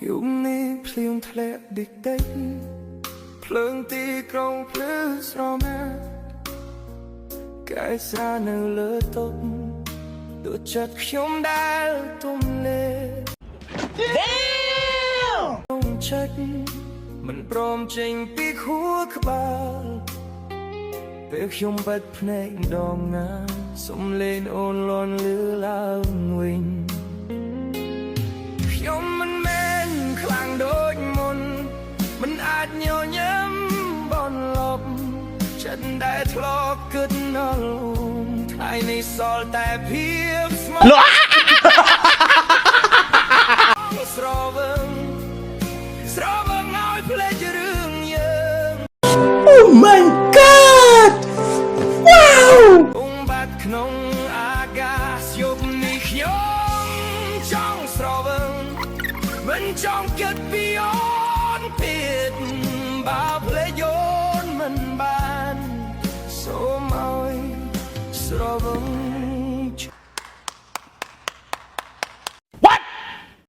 យប់នេះភ្លៀងធ្លាក់តិចតិចភ្លើងទីក្រុងភ្លឺស្រមាកាយសារនៅលើតុដូចចិត្តខ្ញុំដែលទុំលេខ្ញុំចិត្តមិនព្រមចេញពីខួរក្បាលពេលខ្ញុំបិទភ្នែកម្ដងណាសំឡេងអូនលន់លឺឡើងវិញខ្ញុំមិនមែនខ្លាំងដូចមុនមិនអាចញញឹមបនលប់ចិត្តដែលធ្លាប់គិតណល់ថ្ងៃនេះសល់តែភាពស្មោះស្រវឹងឲ្យភ្លេចរឿងយើង Oh my god Wow បងបាត់ក្នុងអាកាសយប់នេះខ្ញុំចង់ស្រវឹងមិនចង់គិតពីអូ